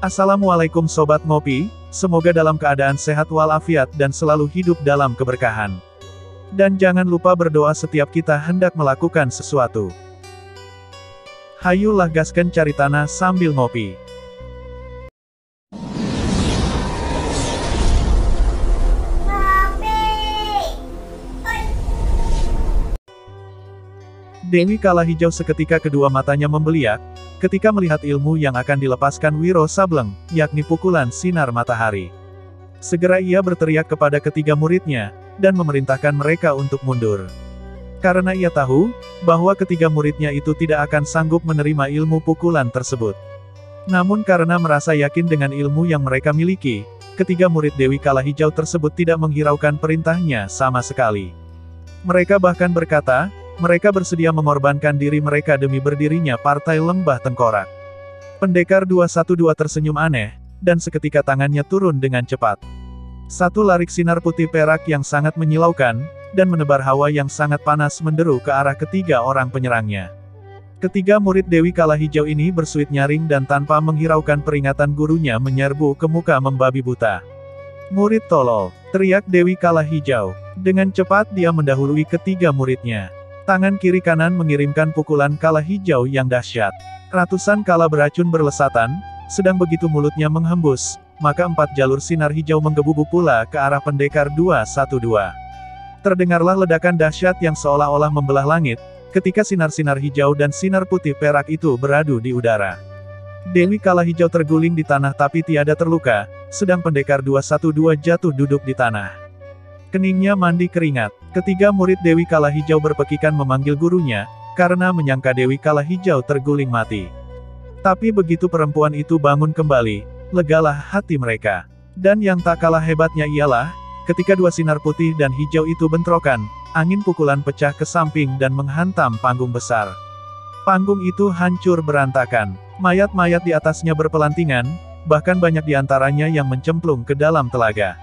Assalamualaikum Sobat Ngopi, semoga dalam keadaan sehat walafiat dan selalu hidup dalam keberkahan. Dan jangan lupa berdoa setiap kita hendak melakukan sesuatu. Hayulah gaskan cari tanah sambil ngopi. Dewi Kalahijau seketika kedua matanya membeliak, ketika melihat ilmu yang akan dilepaskan Wiro Sableng, yakni pukulan sinar matahari. Segera ia berteriak kepada ketiga muridnya, dan memerintahkan mereka untuk mundur. Karena ia tahu, bahwa ketiga muridnya itu tidak akan sanggup menerima ilmu pukulan tersebut. Namun karena merasa yakin dengan ilmu yang mereka miliki, ketiga murid Dewi Kalahijau tersebut tidak menghiraukan perintahnya sama sekali. Mereka bahkan berkata, mereka bersedia mengorbankan diri mereka demi berdirinya Partai Lembah Tengkorak. Pendekar 212 tersenyum aneh, dan seketika tangannya turun dengan cepat. Satu larik sinar putih perak yang sangat menyilaukan, dan menebar hawa yang sangat panas menderu ke arah ketiga orang penyerangnya. Ketiga murid Dewi Kalahijau ini bersuit nyaring dan tanpa menghiraukan peringatan gurunya menyerbu ke muka membabi buta. "Murid tolol!" teriak Dewi Kalahijau. Dengan cepat dia mendahului ketiga muridnya. Tangan kiri kanan mengirimkan pukulan kala hijau yang dahsyat. Ratusan kala beracun berlesatan, sedang begitu mulutnya menghembus, maka 4 jalur sinar hijau menggebu-gebu pula ke arah pendekar 212. Terdengarlah ledakan dahsyat yang seolah-olah membelah langit, ketika sinar-sinar hijau dan sinar putih perak itu beradu di udara. Dewi Kalahijau terguling di tanah tapi tiada terluka, sedang pendekar 212 jatuh duduk di tanah. Keningnya mandi keringat. Ketiga murid Dewi Kalahijau berpekikan memanggil gurunya, karena menyangka Dewi Kalahijau terguling mati. Tapi begitu perempuan itu bangun kembali, legalah hati mereka. Dan yang tak kalah hebatnya ialah, ketika dua sinar putih dan hijau itu bentrokan, angin pukulan pecah ke samping dan menghantam panggung besar. Panggung itu hancur berantakan. Mayat-mayat di atasnya berpelantingan, bahkan banyak di antaranya yang mencemplung ke dalam telaga.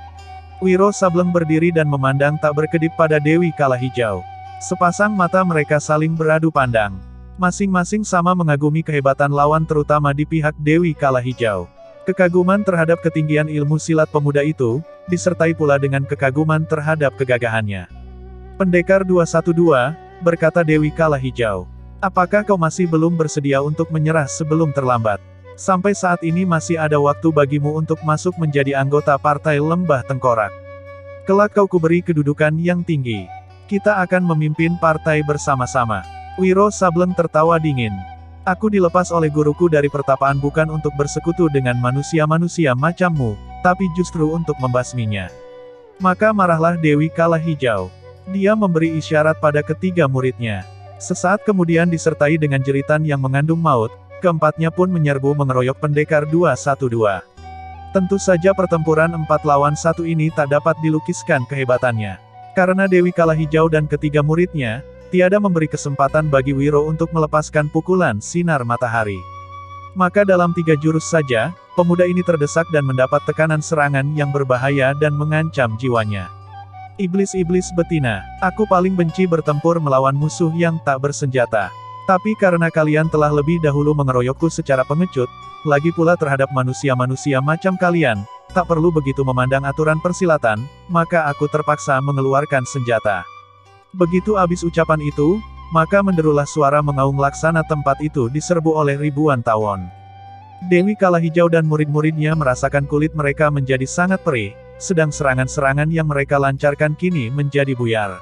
Wiro Sableng berdiri dan memandang tak berkedip pada Dewi Kalahijau. Sepasang mata mereka saling beradu pandang. Masing-masing sama mengagumi kehebatan lawan terutama di pihak Dewi Kalahijau. Kekaguman terhadap ketinggian ilmu silat pemuda itu, disertai pula dengan kekaguman terhadap kegagahannya. "Pendekar 212, berkata Dewi Kalahijau. Apakah kau masih belum bersedia untuk menyerah sebelum terlambat? Sampai saat ini masih ada waktu bagimu untuk masuk menjadi anggota Partai Lembah Tengkorak. Kelak kau kuberi kedudukan yang tinggi. Kita akan memimpin partai bersama-sama." Wiro Sableng tertawa dingin. "Aku dilepas oleh guruku dari pertapaan bukan untuk bersekutu dengan manusia-manusia macammu, tapi justru untuk membasminya." Maka marahlah Dewi Kalahijau. Dia memberi isyarat pada ketiga muridnya. Sesaat kemudian disertai dengan jeritan yang mengandung maut, keempatnya pun menyerbu mengeroyok pendekar 212. Tentu saja pertempuran 4 lawan 1 ini tak dapat dilukiskan kehebatannya. Karena Dewi Kalahijau dan ketiga muridnya, tiada memberi kesempatan bagi Wiro untuk melepaskan pukulan sinar matahari. Maka dalam 3 jurus saja, pemuda ini terdesak dan mendapat tekanan serangan yang berbahaya dan mengancam jiwanya. "Iblis-iblis betina, aku paling benci bertempur melawan musuh yang tak bersenjata. Tapi karena kalian telah lebih dahulu mengeroyokku secara pengecut, lagi pula terhadap manusia-manusia macam kalian, tak perlu begitu memandang aturan persilatan, maka aku terpaksa mengeluarkan senjata." Begitu habis ucapan itu, maka menderulah suara mengaung laksana tempat itu diserbu oleh ribuan tawon. Dewi Kalahijau dan murid-muridnya merasakan kulit mereka menjadi sangat perih, sedang serangan-serangan yang mereka lancarkan kini menjadi buyar.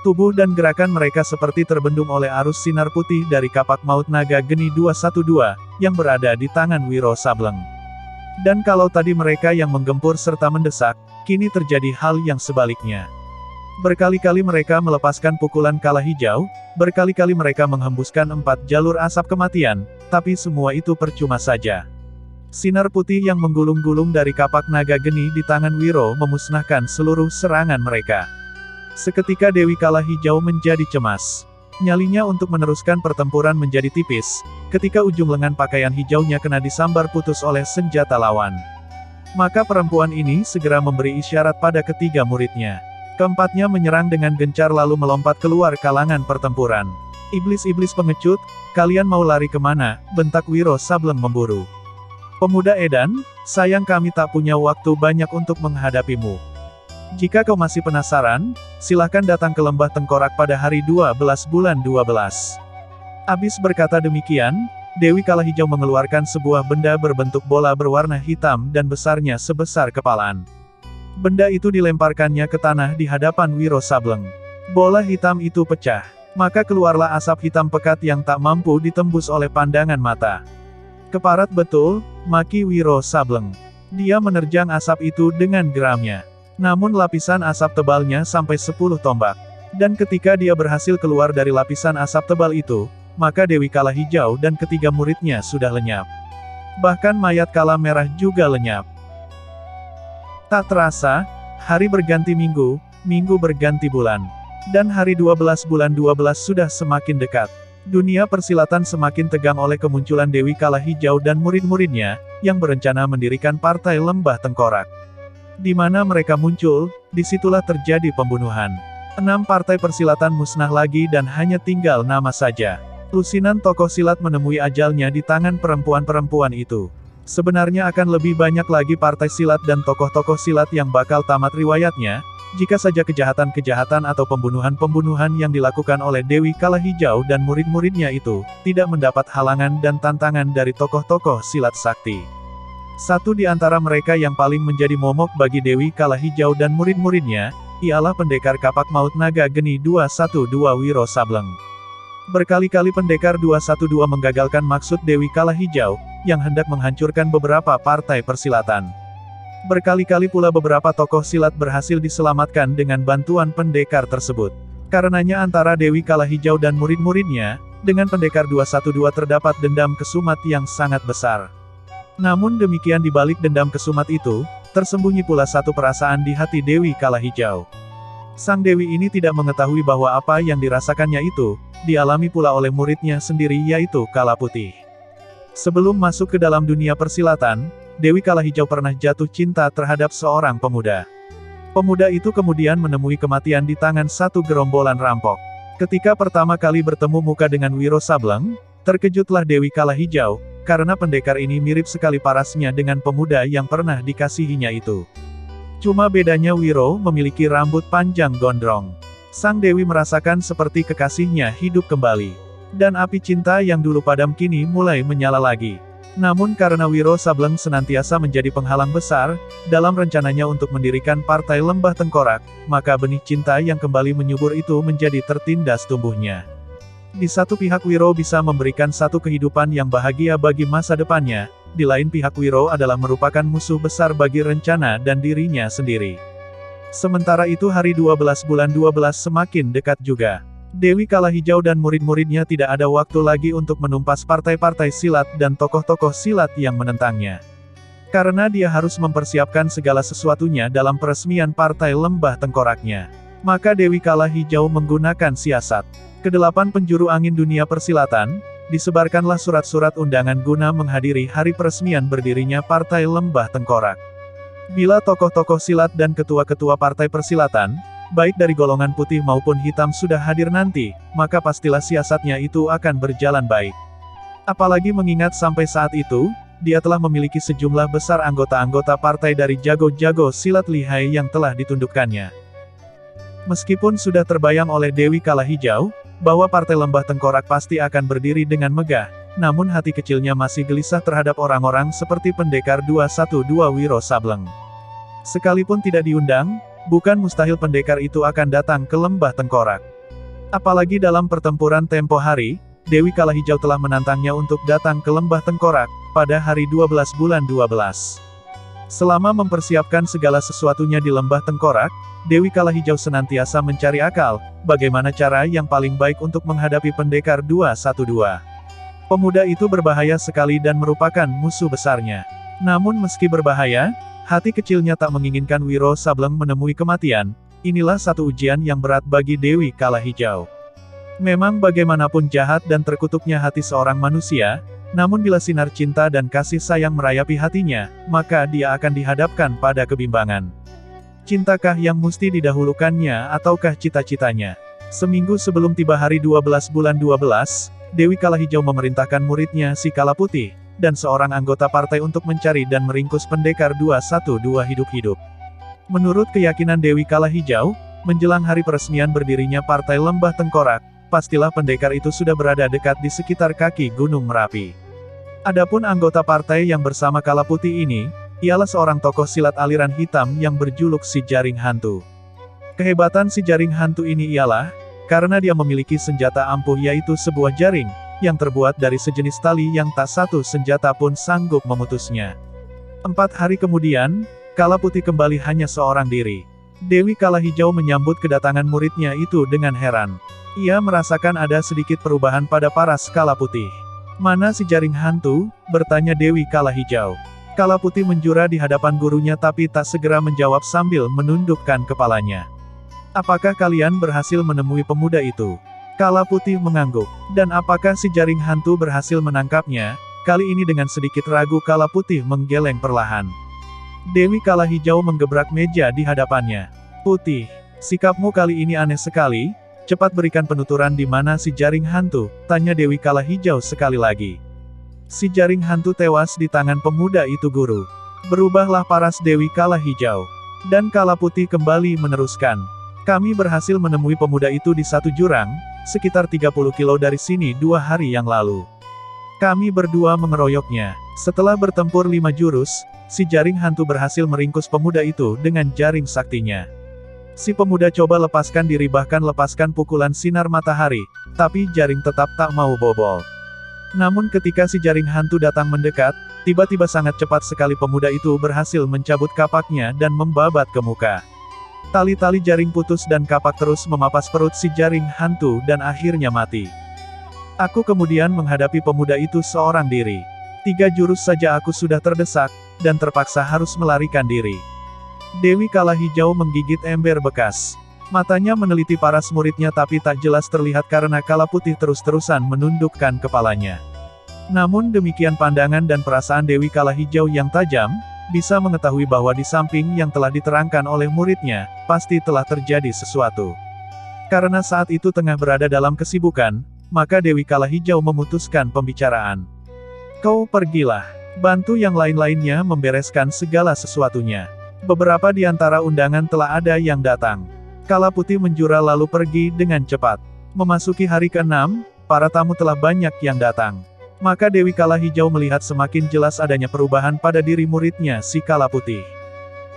Tubuh dan gerakan mereka seperti terbendung oleh arus sinar putih dari kapak maut naga geni 212, yang berada di tangan Wiro Sableng. Dan kalau tadi mereka yang menggempur serta mendesak, kini terjadi hal yang sebaliknya. Berkali-kali mereka melepaskan pukulan Kalahijau, berkali-kali mereka menghembuskan 4 jalur asap kematian, tapi semua itu percuma saja. Sinar putih yang menggulung-gulung dari kapak naga geni di tangan Wiro memusnahkan seluruh serangan mereka. Seketika Dewi Kalahijau menjadi cemas. Nyalinya untuk meneruskan pertempuran menjadi tipis, ketika ujung lengan pakaian hijaunya kena disambar putus oleh senjata lawan. Maka perempuan ini segera memberi isyarat pada ketiga muridnya. Keempatnya menyerang dengan gencar lalu melompat keluar kalangan pertempuran. "Iblis-iblis pengecut, kalian mau lari kemana?" bentak Wiro Sableng memburu. Pemuda edan, sayang kami tak punya waktu banyak untuk menghadapimu. Jika kau masih penasaran, silahkan datang ke Lembah Tengkorak pada hari 12 bulan 12. Abis berkata demikian, Dewi Kalahijau mengeluarkan sebuah benda berbentuk bola berwarna hitam dan besarnya sebesar kepalaan. Benda itu dilemparkannya ke tanah di hadapan Wiro Sableng. Bola hitam itu pecah. Maka keluarlah asap hitam pekat yang tak mampu ditembus oleh pandangan mata. Keparat betul, maki Wiro Sableng. Dia menerjang asap itu dengan geramnya. Namun lapisan asap tebalnya sampai 10 tombak. Dan ketika dia berhasil keluar dari lapisan asap tebal itu, maka Dewi Kalahijau dan ketiga muridnya sudah lenyap. Bahkan mayat Kala Merah juga lenyap. Tak terasa, hari berganti minggu, minggu berganti bulan. Dan hari 12 bulan 12 sudah semakin dekat. Dunia persilatan semakin tegang oleh kemunculan Dewi Kalahijau dan murid-muridnya, yang berencana mendirikan Partai Lembah Tengkorak. Di mana mereka muncul, disitulah terjadi pembunuhan. 6 partai persilatan musnah lagi dan hanya tinggal nama saja. Lusinan tokoh silat menemui ajalnya di tangan perempuan-perempuan itu. Sebenarnya akan lebih banyak lagi partai silat dan tokoh-tokoh silat yang bakal tamat riwayatnya, jika saja kejahatan-kejahatan atau pembunuhan-pembunuhan yang dilakukan oleh Dewi Kalahijau dan murid-muridnya itu, tidak mendapat halangan dan tantangan dari tokoh-tokoh silat sakti. Satu di antara mereka yang paling menjadi momok bagi Dewi Kalahijau dan murid-muridnya, ialah pendekar kapak maut naga geni 212 Wiro Sableng. Berkali-kali pendekar 212 menggagalkan maksud Dewi Kalahijau, yang hendak menghancurkan beberapa partai persilatan. Berkali-kali pula beberapa tokoh silat berhasil diselamatkan dengan bantuan pendekar tersebut. Karenanya antara Dewi Kalahijau dan murid-muridnya, dengan pendekar 212 terdapat dendam kesumat yang sangat besar. Namun demikian di balik dendam kesumat itu, tersembunyi pula satu perasaan di hati Dewi Kalahijau. Sang Dewi ini tidak mengetahui bahwa apa yang dirasakannya itu, dialami pula oleh muridnya sendiri yaitu Kala Putih. Sebelum masuk ke dalam dunia persilatan, Dewi Kalahijau pernah jatuh cinta terhadap seorang pemuda. Pemuda itu kemudian menemui kematian di tangan satu gerombolan rampok. Ketika pertama kali bertemu muka dengan Wiro Sableng, terkejutlah Dewi Kalahijau, karena pendekar ini mirip sekali parasnya dengan pemuda yang pernah dikasihinya itu. Cuma bedanya Wiro memiliki rambut panjang gondrong. Sang Dewi merasakan seperti kekasihnya hidup kembali. Dan api cinta yang dulu padam kini mulai menyala lagi. Namun karena Wiro Sableng senantiasa menjadi penghalang besar, dalam rencananya untuk mendirikan Partai Lembah Tengkorak, maka benih cinta yang kembali menyubur itu menjadi tertindas tumbuhnya. Di satu pihak Wiro bisa memberikan satu kehidupan yang bahagia bagi masa depannya, di lain pihak Wiro adalah merupakan musuh besar bagi rencana dan dirinya sendiri. Sementara itu hari 12 bulan 12 semakin dekat juga. Dewi Kalahijau dan murid-muridnya tidak ada waktu lagi untuk menumpas partai-partai silat dan tokoh-tokoh silat yang menentangnya. Karena dia harus mempersiapkan segala sesuatunya dalam peresmian Partai Lembah Tengkoraknya. Maka Dewi Kalahijau menggunakan siasat. Kedelapan penjuru angin dunia persilatan, disebarkanlah surat-surat undangan guna menghadiri hari peresmian berdirinya Partai Lembah Tengkorak. Bila tokoh-tokoh silat dan ketua-ketua partai persilatan, baik dari golongan putih maupun hitam sudah hadir nanti, maka pastilah siasatnya itu akan berjalan baik. Apalagi mengingat sampai saat itu, dia telah memiliki sejumlah besar anggota-anggota partai dari jago-jago silat lihai yang telah ditundukkannya. Meskipun sudah terbayang oleh Dewi Kalahijau, bahwa Partai Lembah Tengkorak pasti akan berdiri dengan megah, namun hati kecilnya masih gelisah terhadap orang-orang seperti pendekar 212 Wiro Sableng. Sekalipun tidak diundang, bukan mustahil pendekar itu akan datang ke Lembah Tengkorak. Apalagi dalam pertempuran tempo hari, Dewi Kalahijau telah menantangnya untuk datang ke Lembah Tengkorak, pada hari 12 bulan 12. Selama mempersiapkan segala sesuatunya di Lembah Tengkorak, Dewi Kalahijau senantiasa mencari akal, bagaimana cara yang paling baik untuk menghadapi pendekar 212. Pemuda itu berbahaya sekali dan merupakan musuh besarnya. Namun meski berbahaya, hati kecilnya tak menginginkan Wiro Sableng menemui kematian. Inilah satu ujian yang berat bagi Dewi Kalahijau. Memang bagaimanapun jahat dan terkutuknya hati seorang manusia, namun bila sinar cinta dan kasih sayang merayapi hatinya, maka dia akan dihadapkan pada kebimbangan. Cintakah yang mesti didahulukannya ataukah cita-citanya? Seminggu sebelum tiba hari 12 bulan 12, Dewi Kalahijau memerintahkan muridnya si Kala Putih, dan seorang anggota partai untuk mencari dan meringkus pendekar 212 hidup-hidup. Menurut keyakinan Dewi Kala Hijau, menjelang hari peresmian berdirinya Partai Lembah Tengkorak, pastilah pendekar itu sudah berada dekat di sekitar kaki Gunung Merapi. Adapun anggota partai yang bersama Kala Putih ini, ialah seorang tokoh silat aliran hitam yang berjuluk Si Jaring Hantu. Kehebatan Si Jaring Hantu ini ialah, karena dia memiliki senjata ampuh yaitu sebuah jaring, yang terbuat dari sejenis tali yang tak satu senjata pun sanggup memutusnya. 4 hari kemudian, Kala Putih kembali hanya seorang diri. Dewi Kala Hijau menyambut kedatangan muridnya itu dengan heran. Ia merasakan ada sedikit perubahan pada paras Kala Putih. "Mana si jaring hantu?" bertanya Dewi Kala Hijau. Kala Putih menjura di hadapan gurunya tapi tak segera menjawab sambil menundukkan kepalanya. "Apakah kalian berhasil menemui pemuda itu?" Kala Putih mengangguk. "Dan apakah si jaring hantu berhasil menangkapnya?" Kali ini dengan sedikit ragu Kala Putih menggeleng perlahan. Dewi Kala Hijau menggebrak meja di hadapannya. "Putih, sikapmu kali ini aneh sekali. Cepat berikan penuturan di mana si jaring hantu," tanya Dewi Kala Hijau sekali lagi. "Si jaring hantu tewas di tangan pemuda itu guru." Berubahlah paras Dewi Kala Hijau. Dan Kala Putih kembali meneruskan. "Kami berhasil menemui pemuda itu di satu jurang, sekitar 30 kilo dari sini 2 hari yang lalu. Kami berdua mengeroyoknya. Setelah bertempur 5 jurus, si jaring hantu berhasil meringkus pemuda itu dengan jaring saktinya. Si pemuda coba lepaskan diri bahkan lepaskan pukulan sinar matahari, tapi jaring tetap tak mau bobol. Namun ketika si jaring hantu datang mendekat, tiba-tiba sangat cepat sekali pemuda itu berhasil mencabut kapaknya dan membabat ke muka. Tali-tali jaring putus dan kapak terus memapas perut si jaring hantu dan akhirnya mati. Aku kemudian menghadapi pemuda itu seorang diri. 3 jurus saja aku sudah terdesak, dan terpaksa harus melarikan diri." Dewi Kala Hijau menggigit ember bekas. Matanya meneliti paras muridnya tapi tak jelas terlihat karena Kala Putih terus-terusan menundukkan kepalanya. Namun demikian pandangan dan perasaan Dewi Kala Hijau yang tajam, bisa mengetahui bahwa di samping yang telah diterangkan oleh muridnya, pasti telah terjadi sesuatu. Karena saat itu tengah berada dalam kesibukan, maka Dewi Kala Hijau memutuskan pembicaraan. "Kau pergilah. Bantu yang lain-lainnya membereskan segala sesuatunya. Beberapa di antara undangan telah ada yang datang." Kala Putih menjura lalu pergi dengan cepat. Memasuki hari ke-6, para tamu telah banyak yang datang. Maka Dewi Kala Hijau melihat semakin jelas adanya perubahan pada diri muridnya si Kala Putih.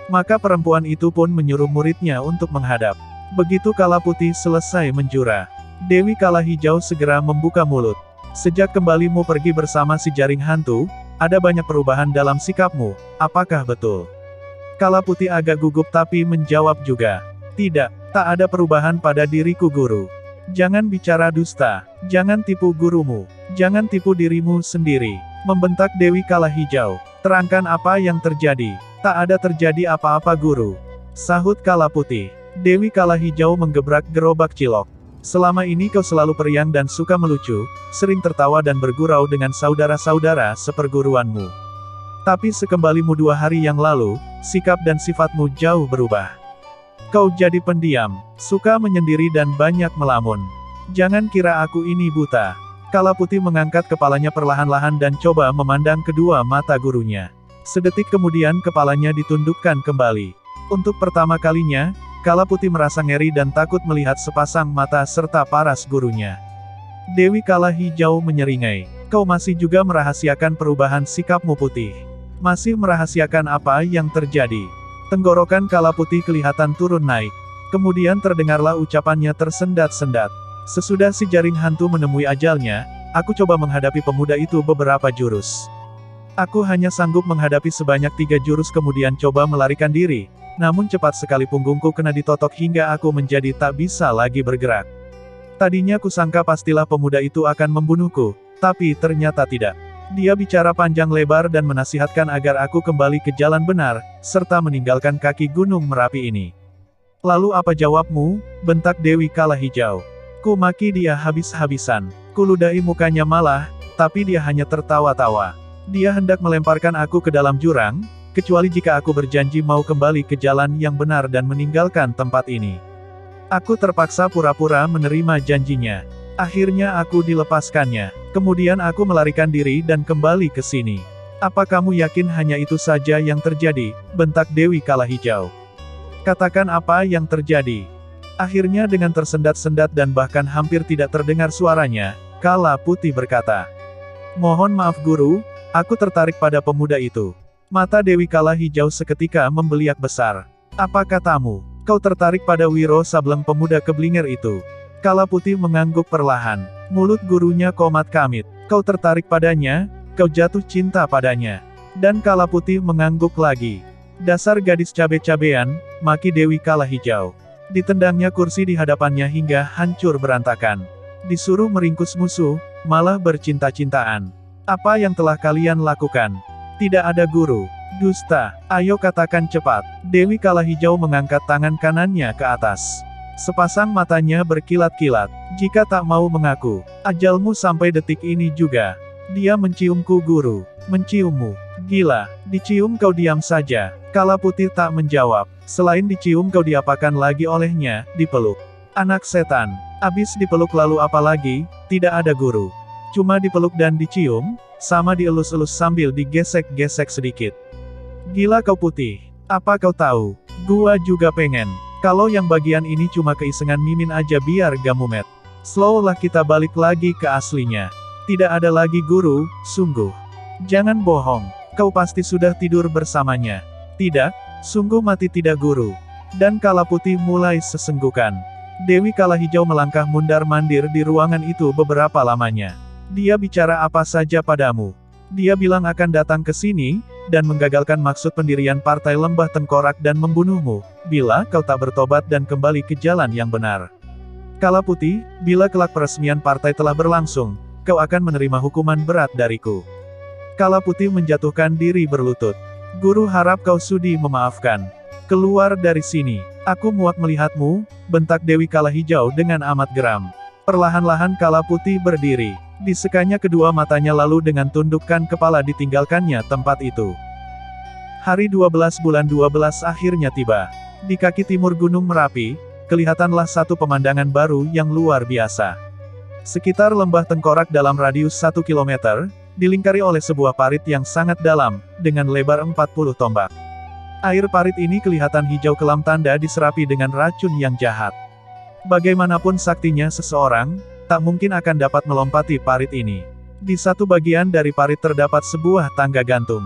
Maka perempuan itu pun menyuruh muridnya untuk menghadap. Begitu Kala Putih selesai menjura, Dewi Kala Hijau segera membuka mulut. "Sejak kembalimu pergi bersama si jaring hantu, ada banyak perubahan dalam sikapmu, apakah betul?" Kala Putih agak gugup tapi menjawab juga. "Tidak, tak ada perubahan pada diriku guru." "Jangan bicara dusta, jangan tipu gurumu, jangan tipu dirimu sendiri," membentak Dewi Kala Hijau. "Terangkan apa yang terjadi." "Tak ada terjadi apa-apa guru," sahut Kala Putih. Dewi Kala Hijau menggebrak gerobak cilok. "Selama ini kau selalu periang dan suka melucu, sering tertawa dan bergurau dengan saudara-saudara seperguruanmu. Tapi sekembalimu 2 hari yang lalu, sikap dan sifatmu jauh berubah. Kau jadi pendiam, suka menyendiri dan banyak melamun. Jangan kira aku ini buta." Kala Putih mengangkat kepalanya perlahan-lahan dan coba memandang kedua mata gurunya. Sedetik kemudian kepalanya ditundukkan kembali. Untuk pertama kalinya, Kala Putih merasa ngeri dan takut melihat sepasang mata serta paras gurunya. Dewi Kala Hijau menyeringai. "Kau masih juga merahasiakan perubahan sikapmu Putih. Masih merahasiakan apa yang terjadi?" Tenggorokan Kala Putih kelihatan turun naik. Kemudian terdengarlah ucapannya tersendat-sendat. "Sesudah si jaring hantu menemui ajalnya, aku coba menghadapi pemuda itu beberapa jurus. Aku hanya sanggup menghadapi sebanyak 3 jurus kemudian coba melarikan diri, namun cepat sekali punggungku kena ditotok hingga aku menjadi tak bisa lagi bergerak. Tadinya kusangka pastilah pemuda itu akan membunuhku, tapi ternyata tidak. Dia bicara panjang lebar dan menasihatkan agar aku kembali ke jalan benar, serta meninggalkan kaki Gunung Merapi ini." "Lalu apa jawabmu?" bentak Dewi Kala Hijau. "Ku maki dia habis-habisan. Ku ludahi mukanya malah, tapi dia hanya tertawa-tawa. Dia hendak melemparkan aku ke dalam jurang, kecuali jika aku berjanji mau kembali ke jalan yang benar dan meninggalkan tempat ini. Aku terpaksa pura-pura menerima janjinya. Akhirnya aku dilepaskannya. Kemudian aku melarikan diri dan kembali ke sini. Apa kamu yakin hanya itu saja yang terjadi? Bentak Dewi Kalahijau. Katakan apa yang terjadi. Akhirnya dengan tersendat-sendat dan bahkan hampir tidak terdengar suaranya, Kala Putih berkata. Mohon maaf guru, aku tertarik pada pemuda itu. Mata Dewi Kalahijau seketika membeliak besar. Apa katamu? Kau tertarik pada Wiro Sableng pemuda keblinger itu? Kala Putih mengangguk perlahan. Mulut gurunya komat kamit. Kau tertarik padanya? Kau jatuh cinta padanya. Dan Kala Putih mengangguk lagi. Dasar gadis cabe-cabean, maki Dewi Kalahijau. Ditendangnya kursi di hadapannya hingga hancur berantakan. Disuruh meringkus musuh, malah bercinta-cintaan. Apa yang telah kalian lakukan? Tidak ada guru. Dusta. Ayo katakan cepat. Dewi Kalahijau mengangkat tangan kanannya ke atas. Sepasang matanya berkilat-kilat. Jika tak mau mengaku, ajalmu sampai detik ini juga. Dia menciumku guru. Menciummu. Gila. Dicium kau diam saja. Kala Putih tak menjawab. Selain dicium kau diapakan lagi olehnya? Dipeluk. Anak setan. Abis dipeluk lalu apa lagi? Tidak ada guru. Cuma dipeluk dan dicium, sama dielus-elus sambil digesek-gesek sedikit. Gila kau Putih. Apa kau tahu? Gua juga pengen. Kalau yang bagian ini cuma keisengan Mimin aja biar gak mumet. Slow lah kita balik lagi ke aslinya. Tidak ada lagi guru, sungguh. Jangan bohong. Kau pasti sudah tidur bersamanya. Tidak, sungguh mati tidak guru. Dan Kala Putih mulai sesenggukan. Dewi Kalahijau melangkah mundar-mandir di ruangan itu beberapa lamanya. Dia bicara apa saja padamu. Dia bilang akan datang ke sini, dan menggagalkan maksud pendirian Partai Lembah Tengkorak dan membunuhmu, bila kau tak bertobat dan kembali ke jalan yang benar. Kala Putih, bila kelak peresmian partai telah berlangsung, kau akan menerima hukuman berat dariku. Kala Putih menjatuhkan diri berlutut. Guru harap kau sudi memaafkan. Keluar dari sini. Aku muak melihatmu, bentak Dewi Kalahijau dengan amat geram. Perlahan-lahan Kala Putih berdiri. Disekanya kedua matanya lalu dengan tundukkan kepala ditinggalkannya tempat itu. Hari 12 bulan 12 akhirnya tiba. Di kaki timur Gunung Merapi, kelihatanlah satu pemandangan baru yang luar biasa. Sekitar lembah Tengkorak dalam radius 1 km, dilingkari oleh sebuah parit yang sangat dalam, dengan lebar 40 tombak. Air parit ini kelihatan hijau kelam tanda diserapi dengan racun yang jahat. Bagaimanapun saktinya seseorang, tak mungkin akan dapat melompati parit ini. Di satu bagian dari parit terdapat sebuah tangga gantung.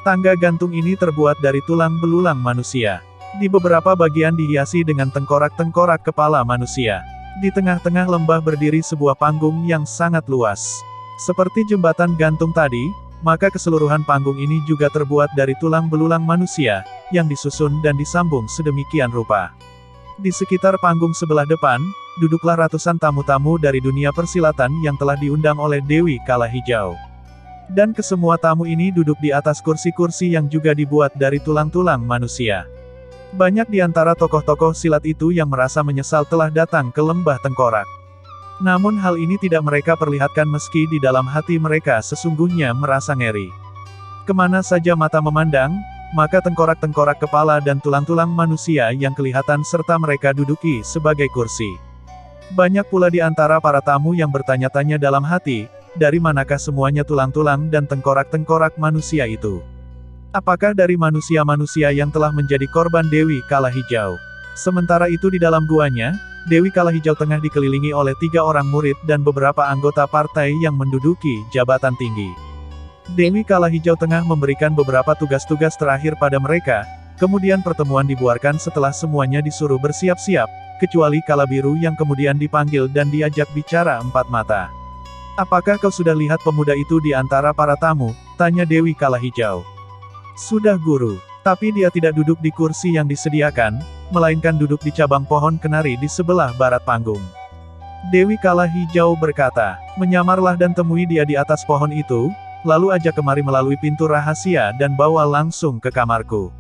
Tangga gantung ini terbuat dari tulang belulang manusia. Di beberapa bagian dihiasi dengan tengkorak-tengkorak kepala manusia. Di tengah-tengah lembah berdiri sebuah panggung yang sangat luas. Seperti jembatan gantung tadi, maka keseluruhan panggung ini juga terbuat dari tulang belulang manusia, yang disusun dan disambung sedemikian rupa. Di sekitar panggung sebelah depan, duduklah ratusan tamu-tamu dari dunia persilatan yang telah diundang oleh Dewi Kalahijau. Dan kesemua tamu ini duduk di atas kursi-kursi yang juga dibuat dari tulang-tulang manusia. Banyak di antara tokoh-tokoh silat itu yang merasa menyesal telah datang ke lembah Tengkorak. Namun hal ini tidak mereka perlihatkan meski di dalam hati mereka sesungguhnya merasa ngeri. Kemana saja mata memandang, maka tengkorak-tengkorak kepala dan tulang-tulang manusia yang kelihatan serta mereka duduki sebagai kursi. Banyak pula di antara para tamu yang bertanya-tanya dalam hati, dari manakah semuanya tulang-tulang dan tengkorak-tengkorak manusia itu? Apakah dari manusia-manusia yang telah menjadi korban Dewi Kalahijau? Sementara itu di dalam guanya, Dewi Kalahijau tengah dikelilingi oleh 3 orang murid dan beberapa anggota partai yang menduduki jabatan tinggi. Dewi Kalahijau tengah memberikan beberapa tugas-tugas terakhir pada mereka, kemudian pertemuan dibuarkan setelah semuanya disuruh bersiap-siap, kecuali Kala Biru yang kemudian dipanggil dan diajak bicara empat mata. Apakah kau sudah lihat pemuda itu di antara para tamu? Tanya Dewi Kalahijau. Sudah guru, tapi dia tidak duduk di kursi yang disediakan, melainkan duduk di cabang pohon kenari di sebelah barat panggung. Dewi Kalahijau berkata, menyamarlah dan temui dia di atas pohon itu, lalu ajak kemari melalui pintu rahasia dan bawa langsung ke kamarku.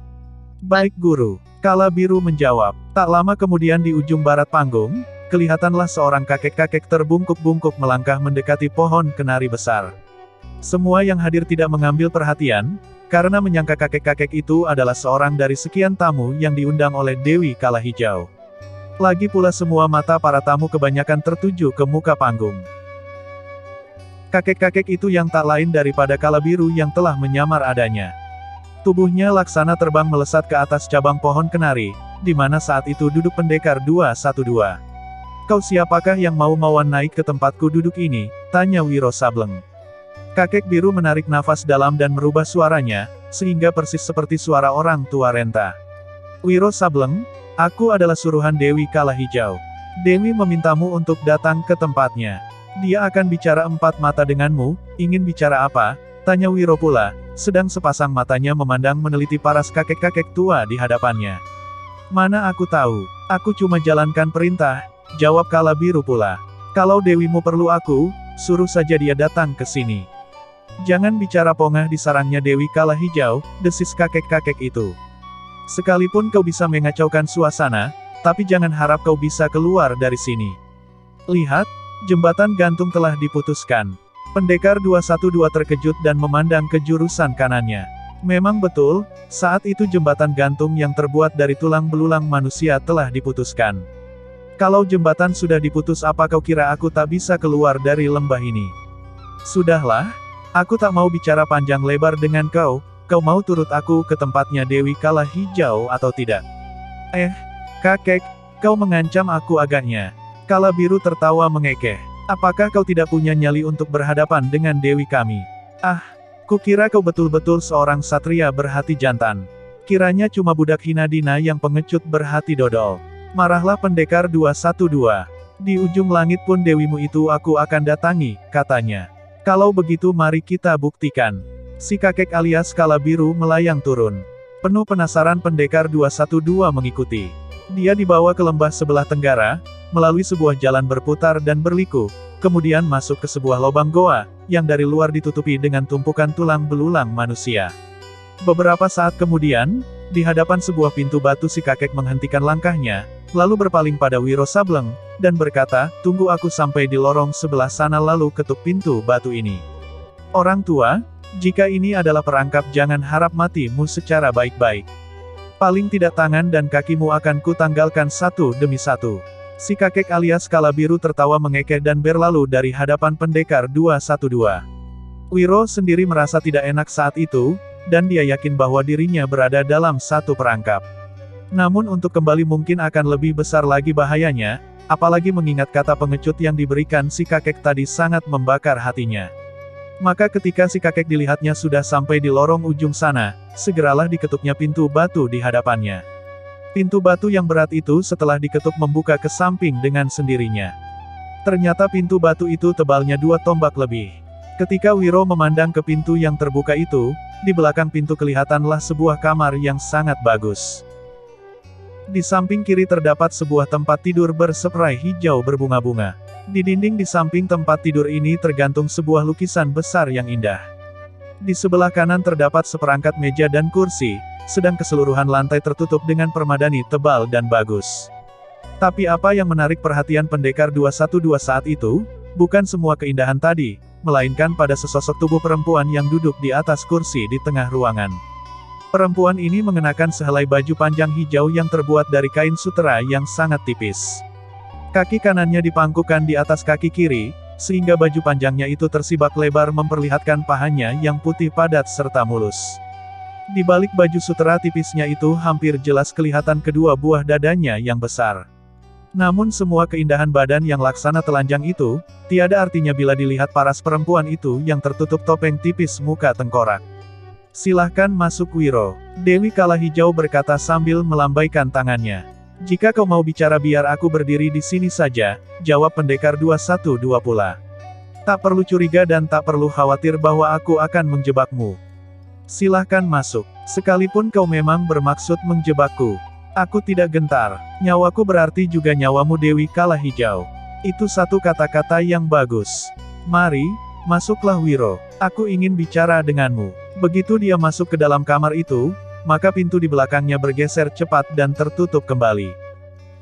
Baik guru, Kala Biru menjawab. Tak lama kemudian di ujung barat panggung, kelihatanlah seorang kakek-kakek terbungkuk-bungkuk melangkah mendekati pohon kenari besar. Semua yang hadir tidak mengambil perhatian, karena menyangka kakek-kakek itu adalah seorang dari sekian tamu yang diundang oleh Dewi Kalahijau. Lagi pula semua mata para tamu kebanyakan tertuju ke muka panggung. Kakek-kakek itu yang tak lain daripada kala biru yang telah menyamar adanya. Tubuhnya laksana terbang melesat ke atas cabang pohon kenari, di mana saat itu duduk pendekar 212. "Kau siapakah yang mau-mauan naik ke tempatku duduk ini?" tanya Wiro Sableng. Kakek biru menarik nafas dalam dan merubah suaranya, sehingga persis seperti suara orang tua renta. "Wiro Sableng, aku adalah suruhan Dewi Kala Hijau. Dewi memintamu untuk datang ke tempatnya. Dia akan bicara empat mata denganmu." "Ingin bicara apa?" tanya Wiro pula, sedang sepasang matanya memandang meneliti paras kakek-kakek tua di hadapannya. "Mana aku tahu, aku cuma jalankan perintah," jawab Kala Biru pula. "Kalau Dewimu perlu aku, suruh saja dia datang ke sini." "Jangan bicara pongah," disarangnya Dewi Kala Hijau, desis kakek-kakek itu. "Sekalipun kau bisa mengacaukan suasana, tapi jangan harap kau bisa keluar dari sini. Lihat, jembatan gantung telah diputuskan." Pendekar 212 terkejut dan memandang ke jurusan kanannya. Memang betul, saat itu jembatan gantung yang terbuat dari tulang belulang manusia telah diputuskan. "Kalau jembatan sudah diputus, apa kau kira aku tak bisa keluar dari lembah ini?" "Sudahlah, aku tak mau bicara panjang lebar dengan kau. Kau mau turut aku ke tempatnya Dewi Kala Hijau atau tidak?" Kakek, kau mengancam aku agaknya." Kala Biru tertawa mengekeh. "Apakah kau tidak punya nyali untuk berhadapan dengan Dewi kami?" Kukira kau betul-betul seorang satria berhati jantan. Kiranya cuma budak hina dina yang pengecut berhati dodol." Marahlah pendekar 212. "Di ujung langit pun dewimu itu aku akan datangi," katanya. "Kalau begitu mari kita buktikan." Si kakek alias Kala Biru melayang turun. Penuh penasaran pendekar 212 mengikuti. Dia dibawa ke lembah sebelah tenggara, melalui sebuah jalan berputar dan berliku, kemudian masuk ke sebuah lubang goa, yang dari luar ditutupi dengan tumpukan tulang belulang manusia. Beberapa saat kemudian, di hadapan sebuah pintu batu si kakek menghentikan langkahnya, lalu berpaling pada Wiro Sableng, dan berkata, "Tunggu aku sampai di lorong sebelah sana lalu ketuk pintu batu ini. Orang tua, jika ini adalah perangkap jangan harap matimu secara baik-baik. Paling tidak tangan dan kakimu akan kutanggalkan satu demi satu." Si kakek alias Kala Biru tertawa mengekeh dan berlalu dari hadapan pendekar 212. Wiro sendiri merasa tidak enak saat itu, dan dia yakin bahwa dirinya berada dalam satu perangkap. Namun untuk kembali mungkin akan lebih besar lagi bahayanya, apalagi mengingat kata pengecut yang diberikan si kakek tadi sangat membakar hatinya. Maka ketika si kakek dilihatnya sudah sampai di lorong ujung sana, segeralah diketuknya pintu batu di hadapannya. Pintu batu yang berat itu setelah diketuk membuka ke samping dengan sendirinya. Ternyata pintu batu itu tebalnya 2 tombak lebih. Ketika Wiro memandang ke pintu yang terbuka itu, di belakang pintu kelihatanlah sebuah kamar yang sangat bagus. Di samping kiri terdapat sebuah tempat tidur berseprai hijau berbunga-bunga. Di dinding di samping tempat tidur ini tergantung sebuah lukisan besar yang indah. Di sebelah kanan terdapat seperangkat meja dan kursi, sedang keseluruhan lantai tertutup dengan permadani tebal dan bagus. Tapi apa yang menarik perhatian pendekar 212 saat itu, bukan semua keindahan tadi, melainkan pada sesosok tubuh perempuan yang duduk di atas kursi di tengah ruangan. Perempuan ini mengenakan sehelai baju panjang hijau yang terbuat dari kain sutera yang sangat tipis. Kaki kanannya dipangkukan di atas kaki kiri, sehingga baju panjangnya itu tersibak lebar memperlihatkan pahanya yang putih padat serta mulus. Di balik baju sutera tipisnya itu hampir jelas kelihatan kedua buah dadanya yang besar. Namun semua keindahan badan yang laksana telanjang itu, tiada artinya bila dilihat paras perempuan itu yang tertutup topeng tipis muka tengkorak. "Silahkan masuk Wiro," Dewi Kala Hijau berkata sambil melambaikan tangannya. "Jika kau mau bicara biar aku berdiri di sini saja," jawab pendekar 212 pula. "Tak perlu curiga dan tak perlu khawatir bahwa aku akan menjebakmu. Silahkan masuk. Sekalipun kau memang bermaksud menjebakku, aku tidak gentar. Nyawaku berarti juga nyawamu Dewi Kala Hijau. Itu satu kata-kata yang bagus. Mari, masuklah Wiro. Aku ingin bicara denganmu." Begitu dia masuk ke dalam kamar itu, maka pintu di belakangnya bergeser cepat dan tertutup kembali.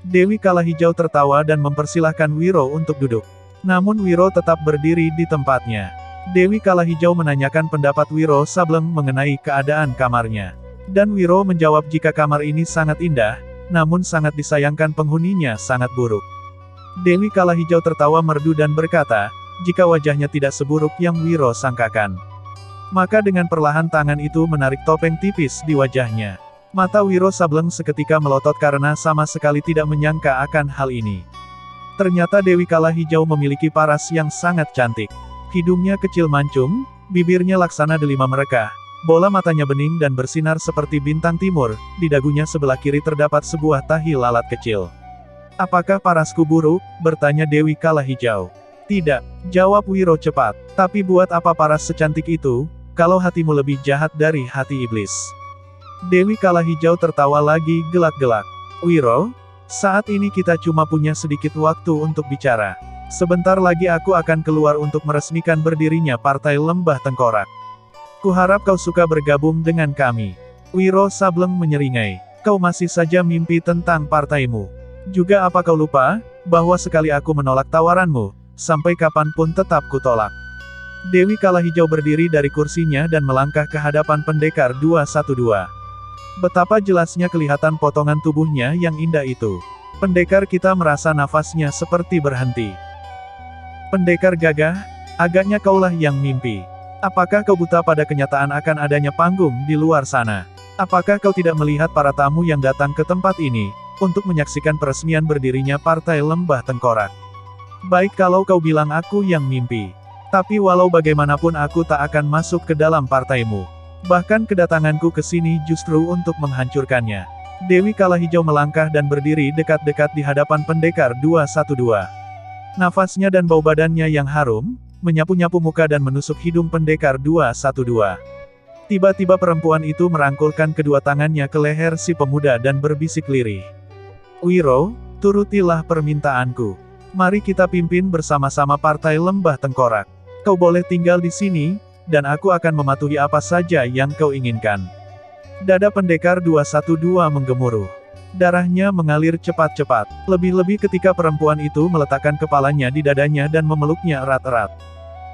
Dewi Kala Hijau tertawa dan mempersilahkan Wiro untuk duduk. Namun Wiro tetap berdiri di tempatnya. Dewi Kala Hijau menanyakan pendapat Wiro Sableng mengenai keadaan kamarnya. Dan Wiro menjawab jika kamar ini sangat indah, namun sangat disayangkan penghuninya sangat buruk. Dewi Kala Hijau tertawa merdu dan berkata, jika wajahnya tidak seburuk yang Wiro sangkakan. Maka dengan perlahan tangan itu menarik topeng tipis di wajahnya. Mata Wiro Sableng seketika melotot karena sama sekali tidak menyangka akan hal ini. Ternyata Dewi Kala Hijau memiliki paras yang sangat cantik. Hidungnya kecil mancung, bibirnya laksana delima merekah, bola matanya bening dan bersinar seperti bintang timur, di dagunya sebelah kiri terdapat sebuah tahi lalat kecil. "Apakah parasku buruk?" bertanya Dewi Kala Hijau. "Tidak," jawab Wiro cepat. "Tapi buat apa paras secantik itu, kalau hatimu lebih jahat dari hati iblis?" Dewi Kala Hijau tertawa lagi gelak-gelak. "Wiro, saat ini kita cuma punya sedikit waktu untuk bicara. Sebentar lagi aku akan keluar untuk meresmikan berdirinya Partai Lembah Tengkorak. Kuharap kau suka bergabung dengan kami." Wiro Sableng menyeringai. "Kau masih saja mimpi tentang partaimu. Juga apa kau lupa, bahwa sekali aku menolak tawaranmu, sampai kapanpun tetap kutolak." Dewi Kala Hijau berdiri dari kursinya dan melangkah ke hadapan pendekar 212. Betapa jelasnya kelihatan potongan tubuhnya yang indah itu. Pendekar kita merasa nafasnya seperti berhenti. "Pendekar gagah, agaknya kaulah yang mimpi. Apakah kau buta pada kenyataan akan adanya panggung di luar sana? Apakah kau tidak melihat para tamu yang datang ke tempat ini, untuk menyaksikan peresmian berdirinya Partai Lembah Tengkorak? Baik kalau kau bilang aku yang mimpi. Tapi walau bagaimanapun aku tak akan masuk ke dalam partaimu. Bahkan kedatanganku ke sini justru untuk menghancurkannya." Dewi Kala Hijau melangkah dan berdiri dekat-dekat di hadapan pendekar 212. Nafasnya dan bau badannya yang harum, menyapu-nyapu muka dan menusuk hidung pendekar 212. Tiba-tiba perempuan itu merangkulkan kedua tangannya ke leher si pemuda dan berbisik lirih. "Wiro, turutilah permintaanku. Mari kita pimpin bersama-sama Partai Lembah Tengkorak. Kau boleh tinggal di sini, dan aku akan mematuhi apa saja yang kau inginkan." Dada pendekar 212 menggemuruh. Darahnya mengalir cepat-cepat, lebih-lebih ketika perempuan itu meletakkan kepalanya di dadanya dan memeluknya erat-erat.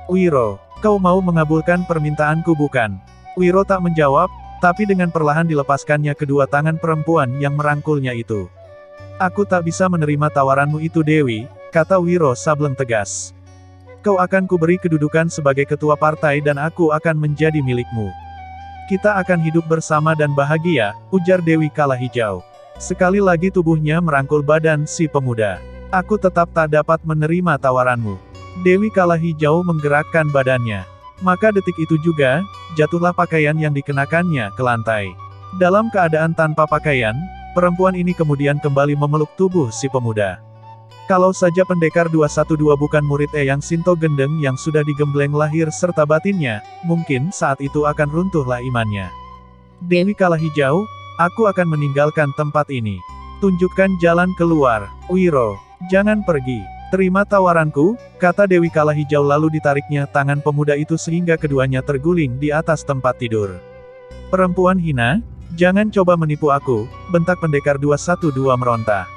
"Wiro, kau mau mengabulkan permintaanku bukan?" Wiro tak menjawab, tapi dengan perlahan dilepaskannya kedua tangan perempuan yang merangkulnya itu. "Aku tak bisa menerima tawaranmu itu Dewi," kata Wiro Sableng tegas. "Kau akan kuberi kedudukan sebagai ketua partai dan aku akan menjadi milikmu. Kita akan hidup bersama dan bahagia," ujar Dewi Kala Hijau. Sekali lagi tubuhnya merangkul badan si pemuda. "Aku tetap tak dapat menerima tawaranmu." Dewi Kala Hijau menggerakkan badannya. Maka detik itu juga, jatuhlah pakaian yang dikenakannya ke lantai. Dalam keadaan tanpa pakaian, perempuan ini kemudian kembali memeluk tubuh si pemuda. Kalau saja pendekar 212 bukan murid Eyang Sinto Gendeng yang sudah digembleng lahir serta batinnya, mungkin saat itu akan runtuhlah imannya. "Dewi Kala Hijau, aku akan meninggalkan tempat ini. Tunjukkan jalan keluar, Wiro. Jangan pergi. Terima tawaranku," kata Dewi Kala Hijau lalu ditariknya tangan pemuda itu sehingga keduanya terguling di atas tempat tidur. "Perempuan hina, jangan coba menipu aku," bentak pendekar 212 meronta.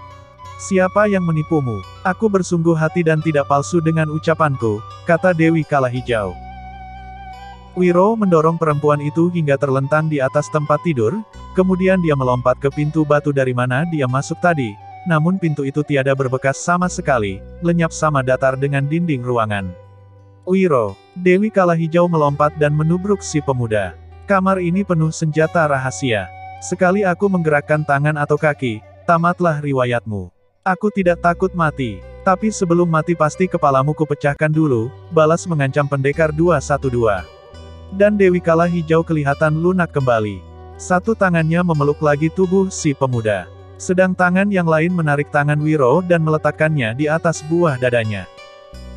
"Siapa yang menipumu? Aku bersungguh hati dan tidak palsu dengan ucapanku," kata Dewi Kala Hijau. Wiro mendorong perempuan itu hingga terlentang di atas tempat tidur, kemudian dia melompat ke pintu batu dari mana dia masuk tadi, namun pintu itu tiada berbekas sama sekali, lenyap sama datar dengan dinding ruangan. "Wiro," Dewi Kala Hijau melompat dan menubruk si pemuda. "Kamar ini penuh senjata rahasia. Sekali aku menggerakkan tangan atau kaki, tamatlah riwayatmu. Aku tidak takut mati. Tapi sebelum mati pasti kepalamu kupecahkan dulu," balas mengancam pendekar 212. Dan Dewi Kala Hijau kelihatan lunak kembali. Satu tangannya memeluk lagi tubuh si pemuda. Sedang tangan yang lain menarik tangan Wiro dan meletakkannya di atas buah dadanya.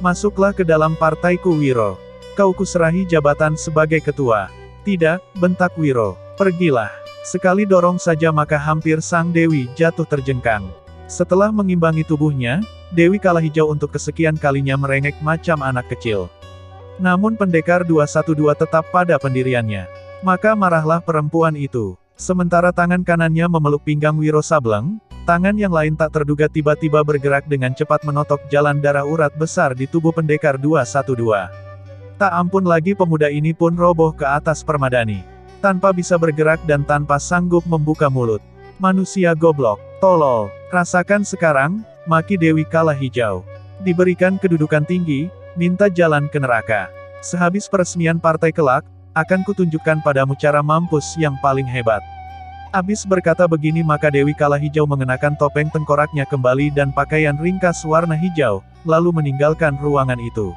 "Masuklah ke dalam partaiku Wiro. Kau kuserahi jabatan sebagai ketua." "Tidak," bentak Wiro. "Pergilah." Sekali dorong saja maka hampir sang Dewi jatuh terjengkang. Setelah mengimbangi tubuhnya, Dewi Kala Hijau untuk kesekian kalinya merengek macam anak kecil. Namun pendekar 212 tetap pada pendiriannya. Maka marahlah perempuan itu. Sementara tangan kanannya memeluk pinggang Wiro Sableng, tangan yang lain tak terduga tiba-tiba bergerak dengan cepat menotok jalan darah urat besar di tubuh pendekar 212. Tak ampun lagi pemuda ini pun roboh ke atas permadani. Tanpa bisa bergerak dan tanpa sanggup membuka mulut. "Manusia goblok, tolol, rasakan sekarang," maki Dewi Kala Hijau. Diberikan kedudukan tinggi, Minta jalan ke neraka. Sehabis peresmian partai kelak, akan kutunjukkan padamu cara mampus yang paling hebat. Abis berkata begini maka Dewi Kala Hijau mengenakan topeng tengkoraknya kembali dan pakaian ringkas warna hijau, lalu meninggalkan ruangan itu.